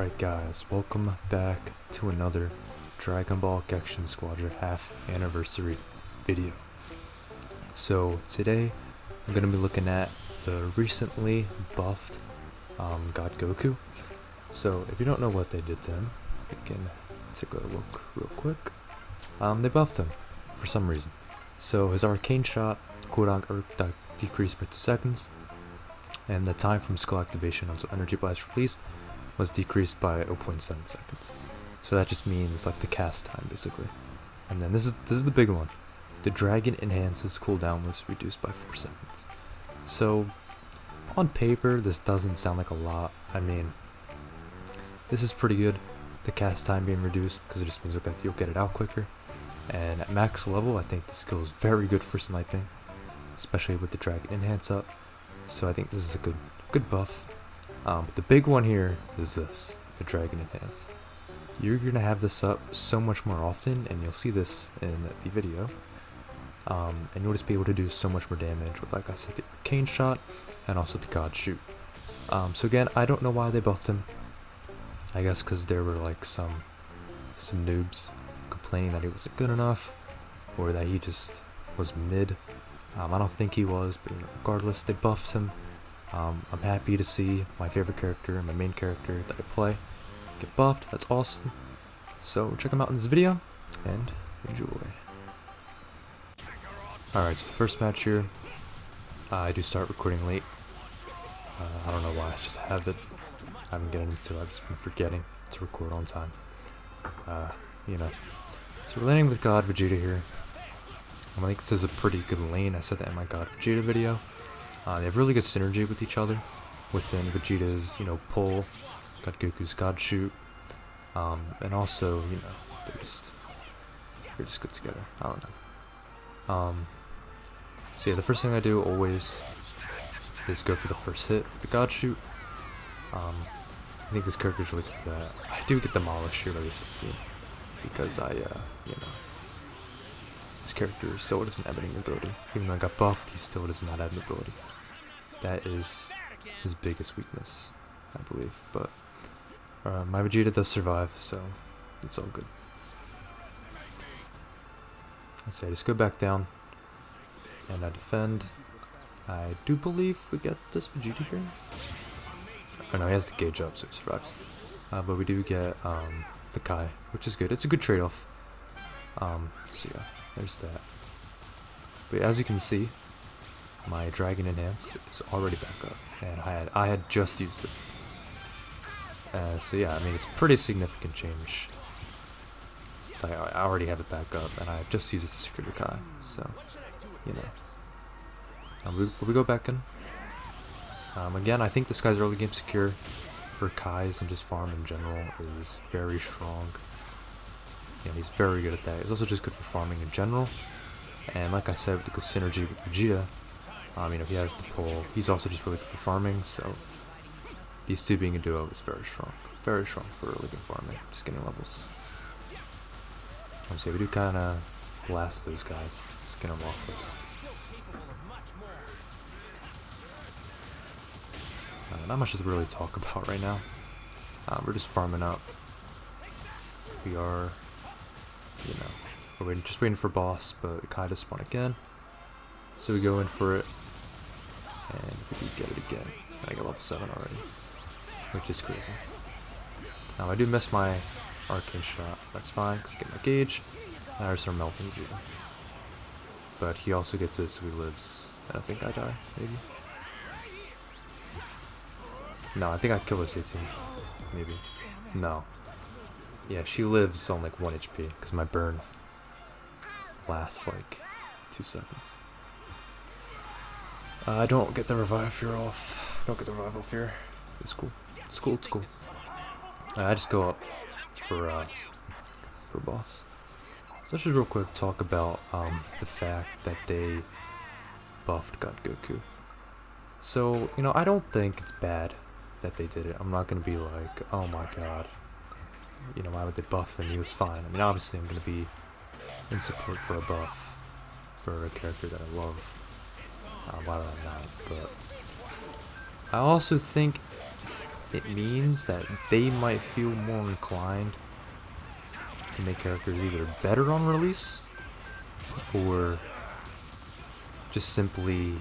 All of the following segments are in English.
Alright guys, welcome back to another Dragon Ball Gekishin Squadra half anniversary video. So today I'm going to be looking at the recently buffed God Goku. So if you don't know what they did to him, you can take a look real quick. They buffed him for some reason. So his arcane shot cooldown decreased by 2 seconds, and the time from skill activation until energy blast released was decreased by 0.7 seconds. So that just means like the cast time basically. And then this is the big one. The dragon enhances cooldown was reduced by 4 seconds. So on paper this doesn't sound like a lot. I mean, this is pretty good, the cast time being reduced, because it just means okay, you'll get it out quicker. And at max level I think the skill is very good for sniping, especially with the dragon enhance up. So I think this is a good buff. But the big one here is this, the dragon enhance. You're gonna have this up so much more often, and you'll see this in the video. And you'll just be able to do so much more damage with, like I said, the arcane shot and also the god shoot. So again, I don't know why they buffed him. I guess because there were like some noobs complaining that he wasn't good enough, or that he just was mid. I don't think he was, but regardless, they buffed him. I'm happy to see my favorite character and my main character that I play get buffed. That's awesome. So check them out in this video and enjoy. Alright, so the first match here, I do start recording late. I don't know why, it's just a habit. I haven't gotten into it, I've just been forgetting to record on time. You know. So we're landing with God Vegeta here. I think this is a pretty good lane. I said that in my God Vegeta video. They have really good synergy with each other within Vegeta's, pull, God Goku's God shoot, and also, they're just good together. I don't know. So yeah, the first thing I do always is go for the first hit with the God shoot. I think this character's really good for that. I do get demolished here by the 17 because this character still doesn't have any ability. Even though I got buffed, he still does not have an ability. That is his biggest weakness, I believe. But my Vegeta does survive, so it's all good. Let's see, I just go back down and I defend. I do believe we get this Vegeta here. Oh no, he has the gauge up, so he survives. But we do get the Kai, which is good. It's a good trade-off. So yeah, there's that. But as you can see, my dragon enhance is already back up, and I had just used it. So yeah, I mean, it's a pretty significant change since I already have it back up, and I just used it to secure the Kai. So we go back in. Again, I think this guy's early game secure for Kais and just farm in general is very strong. Yeah, he's very good at that. He's also just good for farming in general. And like I said, with the good synergy with Vegeta, he has the pull. He's also just really good for farming, so these two being a duo is very strong. Very strong for early game farming, just getting levels. So we do kind of blast those guys, just get them off us. Not much to really talk about right now. We're just farming up. We are, we're just waiting for boss, but Kai does spawn again. So we go in for it, and we get it again. I got level 7 already, which is crazy. I do miss my arcane shot. That's fine, because I get my gauge, and I start melting Vegeta. But he also gets this, so he lives. And I think I die, maybe? No, I think I kill this 18. Maybe. No. Yeah, she lives on like 1 HP, because my burn lasts like 2 seconds. I don't get the revive fear off. Don't get the revival fear. It's cool. It's cool. It's cool. I just go up for boss. So let's just real quick talk about the fact that they buffed God Goku. So I don't think it's bad that they did it. I'm not gonna be like, oh my god, why would they buff him? He was fine. I mean, obviously I'm gonna be in support for a buff for a character that I love. Why would I not? But I also think it means that they might feel more inclined to make characters either better on release or just simply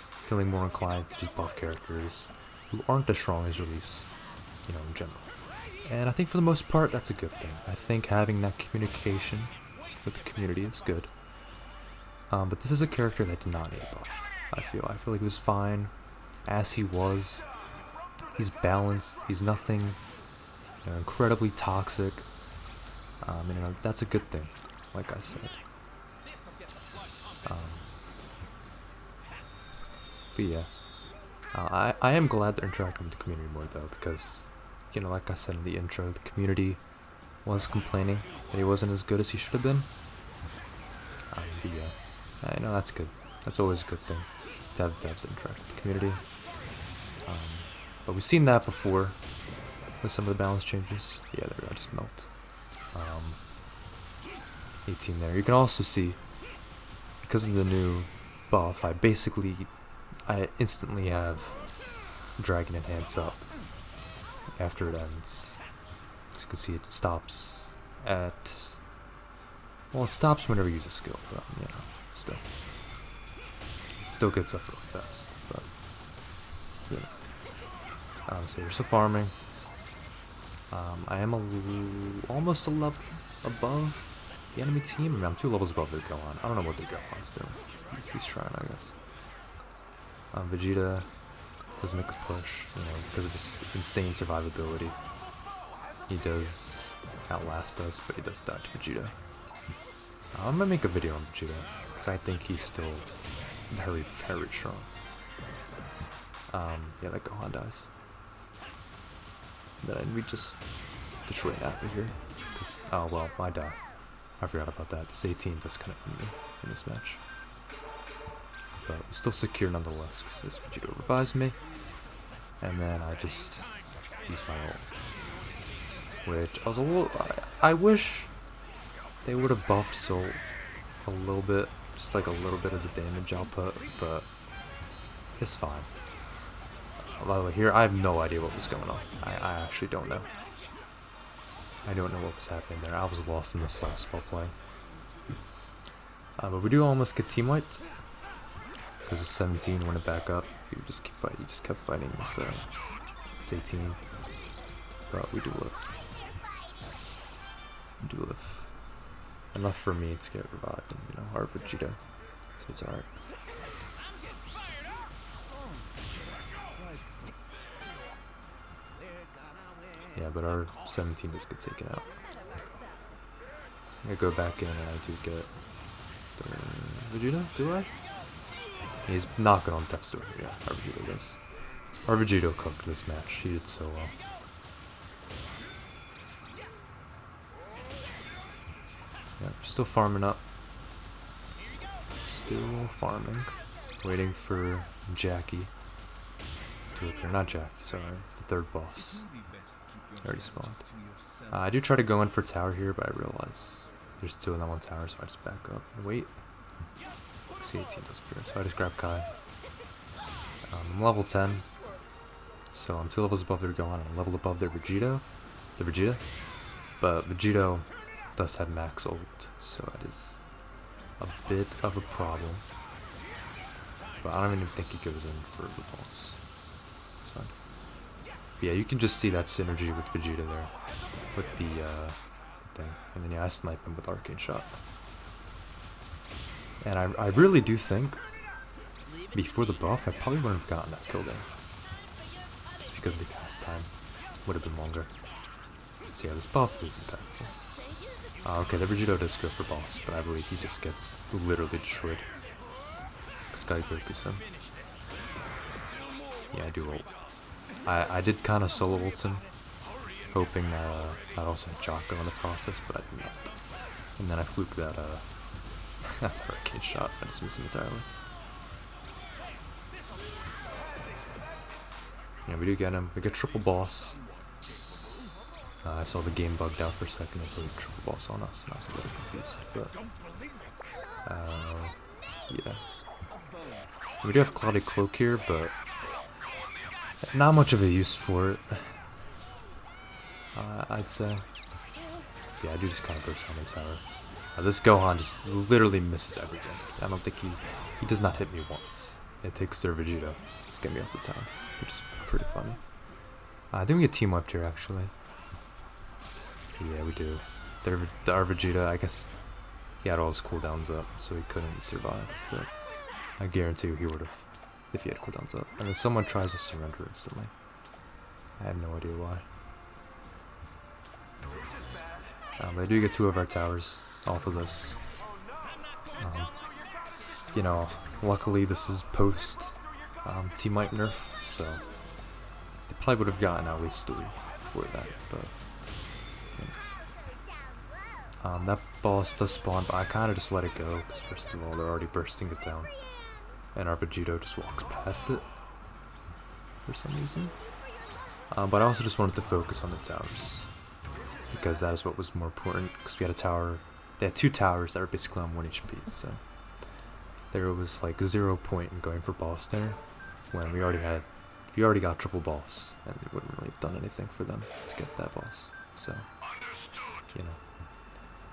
feeling more inclined to just buff characters who aren't as strong as release, you know, in general. And I think for the most part, that's a good thing. I think having that communication with the community is good. But this is a character that did not need a buff. I feel like he was fine as he was. He's balanced. He's nothing, you know, incredibly toxic. You know, that's a good thing, like I said. But yeah, I am glad they're interacting with the community more though, because, you know, like I said in the intro, the community was complaining that he wasn't as good as he should have been. But yeah, I know that's good. That's always a good thing to have devs that interact with the community. But we've seen that before with some of the balance changes. Yeah, there we go, just melt. 18 there. You can also see, because of the new buff, I instantly have Dragon Enhance up after it ends. As you can see, it stops at, well, it stops whenever you use a skill, but, you know, still. It still gets up really fast, but, you know. So you're still farming. I am almost a level above the enemy team. I mean, I'm 2 levels above their Gohan. I don't know what their Gohan's doing. He's trying, I guess. Vegeta does make a push, you know, because of his insane survivability. He does outlast us, but he does die to Vegeta. I'm gonna make a video on Vegeta, because I think he's still very, very strong. Yeah, that Gohan dies. Then we just destroy Nappa here. Oh well, I die. I forgot about that. This 18 does kind of end me in this match. But we're still secure nonetheless, because Vegeta revives me. And then I just use my ult. Which I was a little... I wish they would have buffed his ult a little bit. Just like a little bit of the damage output, but it's fine. By the way, here I have no idea what was going on. I actually don't know. I don't know what was happening there. I was lost in the sauce while playing. But we do almost get team wiped. Because it's 17 when it back up. You just keep fighting. You just kept fighting this 18. But we do live. We do live. Enough for me to get revived and, you know, hard Vegeta. So it's alright. Yeah, but our 17 does get taken out. I go back in and I do get Vegeta, do I? He's not good on Death's Door, yeah, our Vegeta does. Our Vegeta cooked this match, he did so well. Yeah, we're still farming up. Still farming. Waiting for Jackie to appear. Not Jackie, sorry, the 3rd boss. Already spawned. I do try to go in for tower here, but I realize there's 2 in that 1 tower, so I just back up and wait. See, 18 does appear, so I just grab Kai. I'm level 10, so I'm 2 levels above their Gohan. I'm a level above their Vegeta, but Vegeta does have max ult, so that is a bit of a problem. But I don't even think he goes in for the boss. It's fine. Yeah, you can just see that synergy with Vegeta there, with the thing, and then yeah, I snipe him with Arcane Shot. And I really do think, before the buff, I probably wouldn't have gotten that kill there. Just because the cast time would have been longer. So yeah, this buff is impactful. Okay, the Vegeta does go for boss, but I believe he just gets literally destroyed. Because God Goku's him. Yeah, I do ult. I did kind of solo ult him, hoping that I'd also have Jocko in the process, but I did not. And then I fluked that Arcade Shot. I just missed him entirely. Yeah, we do get him. We get triple boss. I saw the game bugged out for a second and put triple boss on us, and I was a little confused. But yeah, we do have Cloudy Cloak here, but Not much of a use for it, I'd say. Yeah, I do just kind of burst on the tower. This Gohan just literally misses everything. I don't think he does not hit me once. It takes their Vegeta. Just get me off the tower, which is pretty funny. I think we get team wiped here, actually. Yeah, we do. Our Vegeta, I guess he had all his cooldowns up, so he couldn't survive. But I guarantee you he would have if he had cooldowns up. And then someone tries to surrender instantly. I have no idea why. But I do get 2 of our towers off of this. You know, luckily this is post team wipe nerf, so they probably would have gotten at least 3 before that. But that boss does spawn, but I kind of just let it go because first of all they're already bursting it down, and our Vegito just walks past it for some reason. But I also just wanted to focus on the towers, because that is what was more important, because we had a tower, they had 2 towers that were basically on 1 HP, so there was like 0 point in going for boss there, when we already got triple boss, and we wouldn't really have done anything for them to get that boss, so, you know.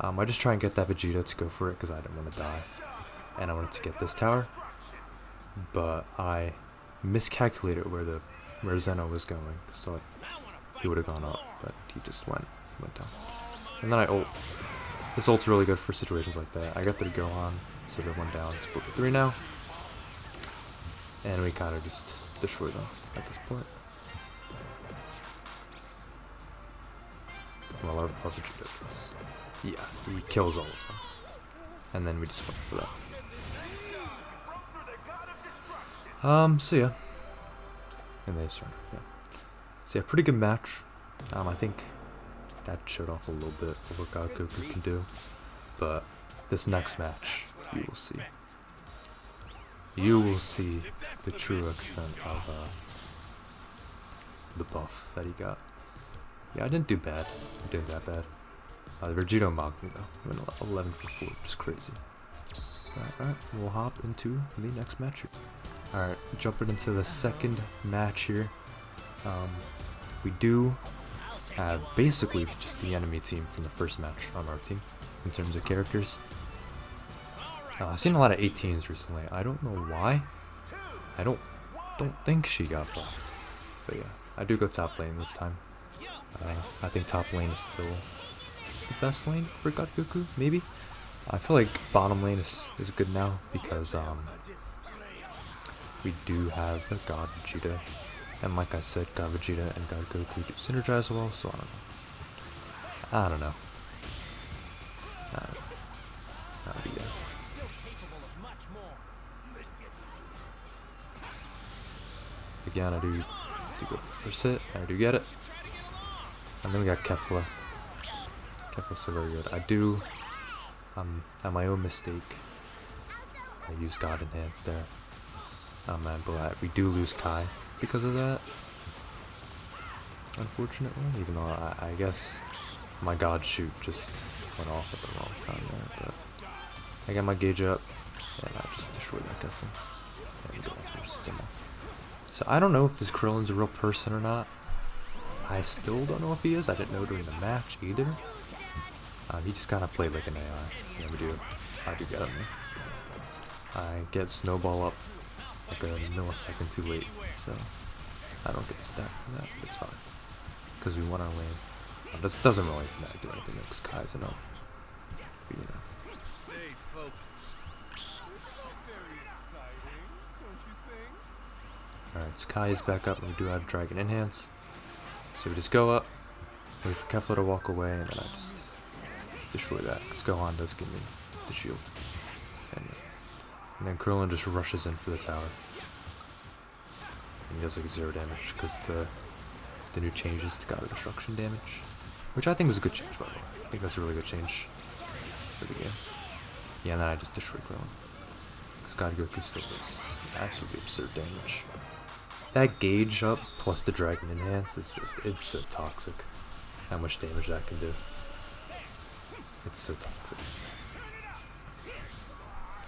I just try and get that Vegeta to go for it, because I didn't want to die, and I wanted to get this tower, but I miscalculated where Zeno was going, so he would have gone up, but he just went down. And then I ult. This ult's really good for situations like that. I got their Gohan, so they're 1 down. It's 4-3 now. And we kind of just destroy them at this point. Well, our Vegeta does. Yeah, he kills all of them. And then we just went for that. So yeah. And they surrender, yeah. So yeah, pretty good match. I think that showed off a little bit of what God Goku can do. But this next match, you will see. You will see the true extent of the buff that he got. Yeah, I didn't do bad. I didn't do that bad. The Vegito mocked me though. I went 11 for 4, which is crazy. Alright, we'll hop into the next match here. Alright, jumping into the second match here. We do have basically just the enemy team from the first match on our team in terms of characters. I've seen a lot of 18s recently. I don't know why. I don't think she got buffed. But yeah, I do go top lane this time. I think top lane is still the best lane for God Goku, maybe. I feel like bottom lane is good now because we do have the God Vegeta, and like I said, God Vegeta and God Goku do synergize well, so I don't know. Yeah. Again, I do go for first hit, I do get it. And then we got Kefla. Kefla's so very good. I do, at my own mistake, I used God Enhance there. But we do lose Kai because of that, unfortunately, even though I guess my God shoot just went off at the wrong time there, but I got my gauge up, and I just destroyed that Kefla, and go versus him off. So I don't know if this Krillin's a real person or not. I still don't know if he is. I didn't know during the match either. He just kind of played like an AI. Yeah, I do get him. I get Snowball up like a millisecond too late, so I don't get the stack for that, but it's fine. Because we won our lane. It doesn't really do anything because Kai's it up. But, you know. Stay focused. Very exciting, don't you think? Alright, so Kai is back up, and we do have Dragon Enhance. So we just go up, wait for Kefla to walk away, and then I just destroy that, because Gohan does give me the shield. And then Krillin just rushes in for the tower. And he does like 0 damage, because the new changes to God Destruction damage. Which I think is a good change, by the way. I think that's a really good change for the game. Yeah, and then I just destroy Krillin. Because God Goku still does absolutely absurd damage. That gauge up plus the Dragon Enhance is just, it's so toxic. How much damage that can do. It's so toxic.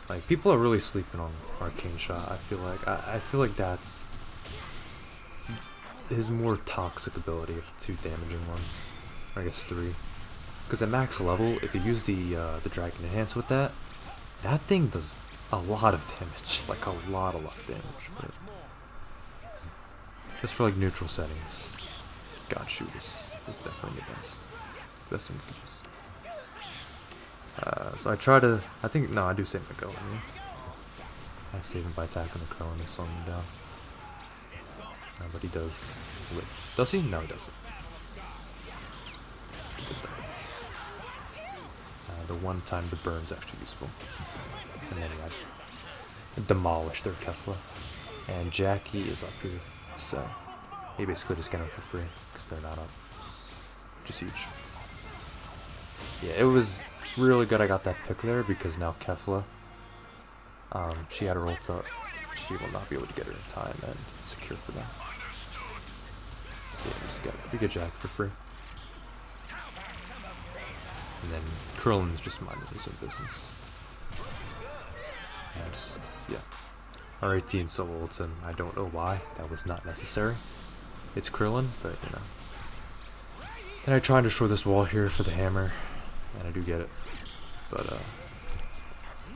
Like, people are really sleeping on Arcane Shot, I feel like. I feel like that's his more toxic ability of the two damaging ones. Or I guess three. Because at max level, if you use the Dragon Enhance with that, that thing does a lot of damage. Like a lot of damage. But just for like neutral settings, God Shoot is definitely the best. Best one we could use. So I try to, no, I do save my go. I save him by attacking the crow and then slowing him down. But he does live. Does he? No, he doesn't. He does die. The one time the burn's actually useful. And then I just demolish their Kefla. And Jackie is up here, so you basically just get them for free, because they're not up. Just huge. Yeah, it was really good I got that pick there, because now Kefla, she had her ult up. She will not be able to get her in time and secure for them. So yeah, we get Jack for free. And then Krillin's just minding his own business. And yeah. R18 solo ults him. I don't know why. That was not necessary. It's Krillin, but you know. Then I try and destroy this wall here for the hammer. And I do get it. But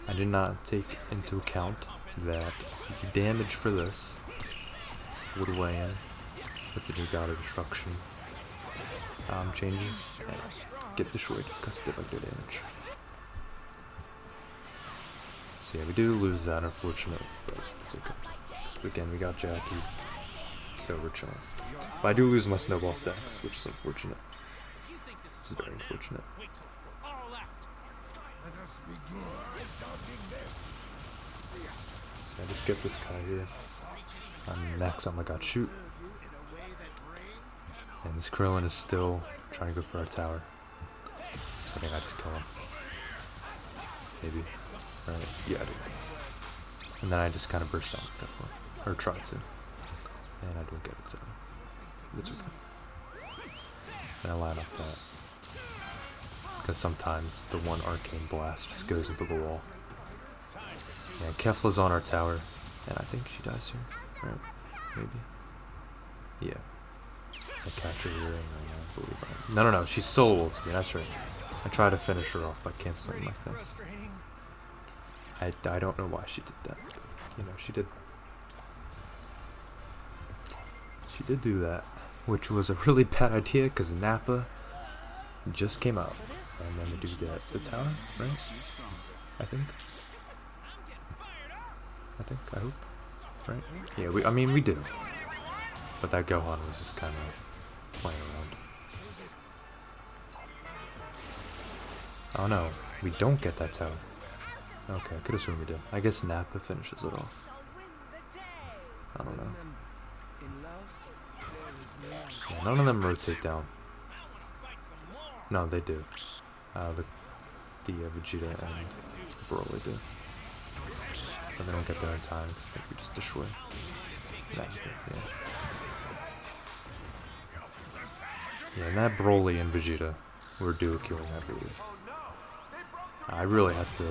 I did not take into account that the damage for this would weigh in with the new God of Destruction changes and get destroyed because it did like no damage. So yeah, we do lose that, unfortunate, but it's okay. So again, we got Jackie, so we're chilling. But I do lose my snowball stacks, which is unfortunate. It's very unfortunate. So I just get this guy here. I'm max on my God Shoot. And this Krillin is still trying to go for our tower. So I think I just kill him. Maybe. Right? Yeah, I do. And then I just kind of burst out with Kefla. Or try to. And I don't get it, so it's okay. And I line up that. Because sometimes the one Arcane Blast just goes into the wall. Yeah, Kefla's on our tower. And I think she dies here. Right? Maybe. Yeah. I catch her here and I believe I... No, she solo ults me, that's right. I try to finish her off by canceling my thing. I don't know why she did that, but, you know, she did. She did do that, which was a really bad idea because Nappa just came out. And then we do get the tower, right? I hope. Right? Yeah, I mean, we do. But that Gohan was just kind of playing around. Oh no, we don't get that tower. Okay, I could assume we did. I guess Nappa finishes it off. I don't know. Yeah, none of them rotate down. No, they do. The Vegeta and Broly do. But they don't get there in time because I think we just destroy. Yeah. Yeah, and that Broly and Vegeta were duo killing that video. I really had to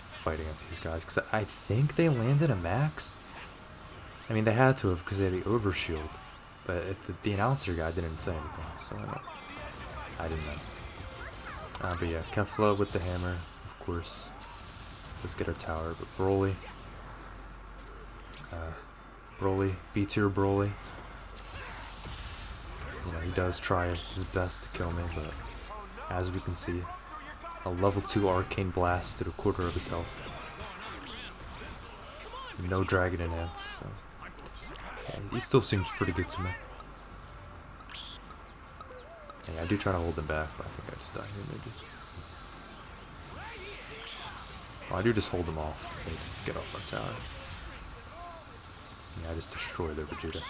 fight against these guys because I think they landed a max. I mean, they had to have because they had the overshield, but the announcer guy didn't say anything, so I didn't know. But yeah, Kefla with the hammer, of course. Let's get our tower, but Broly, B tier Broly. You know, he does try his best to kill me, but as we can see, a level 2 Arcane Blast did a quarter of his health. No Dragon Enhance, so yeah, he still seems pretty good to me. Yeah, I do try to hold him back, but I think I just die here maybe. Well, I do just hold them off. They just get off our tower. Yeah, I just destroy their Vegeta.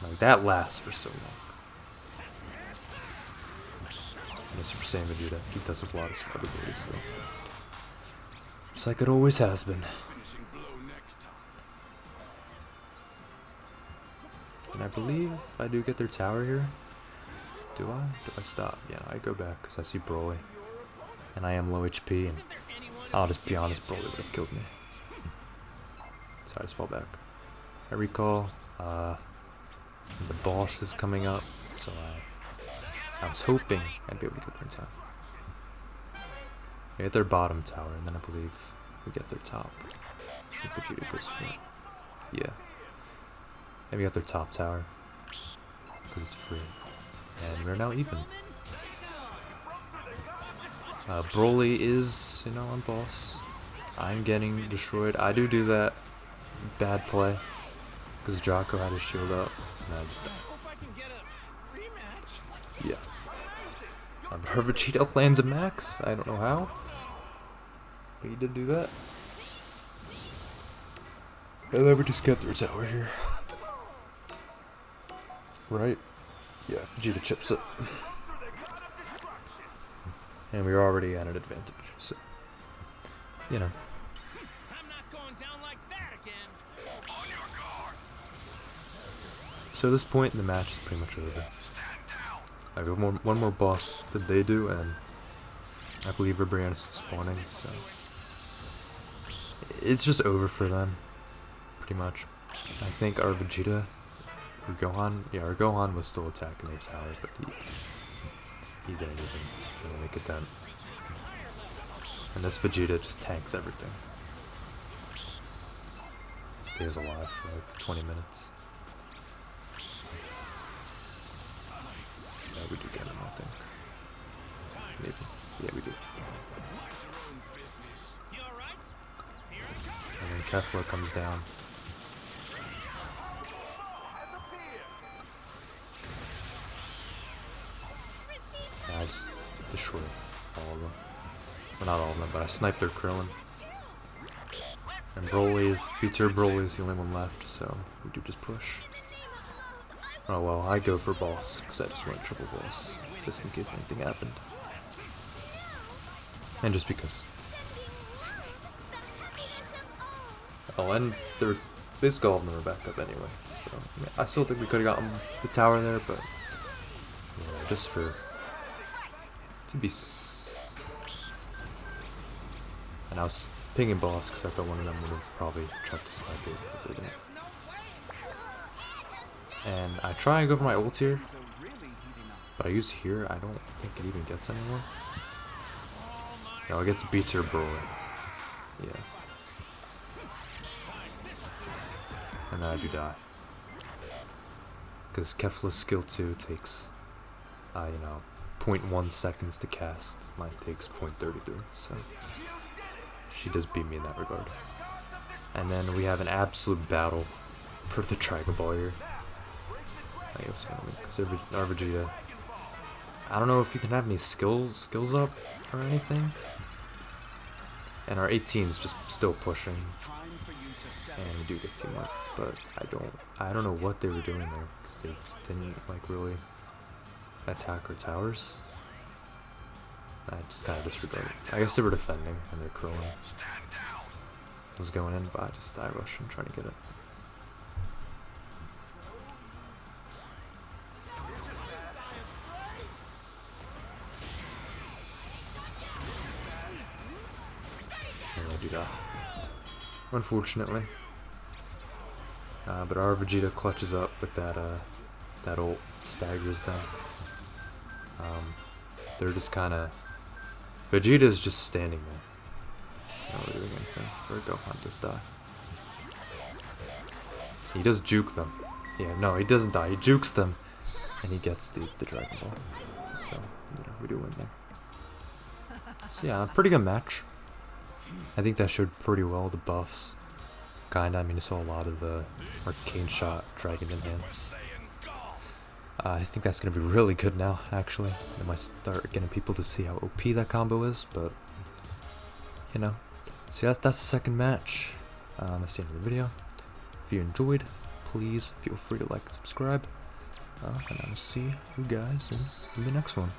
Like, that lasts for so long. And Super Saiyan Vegeta, he does have a lot of squad abilities still. Just like it always has been. And I believe I do get their tower here. Do I? Do I stop? Yeah, no, I go back because I see Broly. And I am low HP, and I'll just be honest, Broly would have killed me. So I just fall back. I recall, the boss is coming up, so I was hoping I'd be able to get there in time. We get their bottom tower, and then I believe we get their top. I think Vegeta goes for it. Yeah. And we got their top tower, because it's free. And we're now even. Broly is, on boss. I'm getting destroyed. I do that bad play, because Jocko had his shield up, and I just died. Yeah. Her Vegeta lands a max. I don't know how, but he did do that. And then we just get their tower here. Right? Yeah, Vegeta chips it. And we're already at an advantage, so, I'm not going down like that again. On your guard. So at this point in the match is pretty much over. I got one more boss that they do, and I believe Brianna's spawning, so it's just over for them, pretty much. I think our Vegeta, our Gohan was still attacking their towers, but he didn't even make a dent. And this Vegeta just tanks everything. Stays alive for like 20 minutes. Yeah, we do get him, I think. Maybe. Yeah, we do. And then Kefla comes down. And I just destroy all of them. Well, not all of them, but I sniped their Krillin. And Broly is the only one left, so we do just push. Oh well, I go for boss, because I just went triple boss, just in case anything happened. And just because. Oh, and they're basically all of them are back up anyway, so I still think we could have gotten the tower there, but just to be safe. And I was pinging boss because I thought one of them would have probably tried to snipe it, but they didn't. And I try and go for my ult here, but I use here, I don't think it even gets anyone. No, it gets beater Broly. Yeah. And then I do die. Because Kefla's skill 2 takes, 0.1 seconds to cast. Mine takes 0.33, so she does beat me in that regard. And then we have an absolute battle for the Dragon Ball here. I guess because our Vegeta, I don't know if he can have any skills up or anything. And our 18's just still pushing. And we do get teamwork, but I don't know what they were doing there, because they just didn't really attack our towers. I just kind of disregarded. I guess they were defending, and their Krillin was going in, but I rushed and trying to get it. And I do that, unfortunately. But our Vegeta clutches up with that ult, staggers them. They're just kind of... Vegeta's just standing there. Not really doing anything. Or Gohan just die. He does juke them. Yeah, no, he doesn't die. He jukes them. And he gets the Dragon Ball. So, we do win there. So yeah, pretty good match. I think that showed pretty well the buffs. Kinda, you saw a lot of the Arcane Shot, Dragon Enhance. I think that's going to be really good now, actually. I might start getting people to see how OP that combo is, but, So that's the second match. That's the end of the video. If you enjoyed, please feel free to like and subscribe. And I will see you guys in the next one.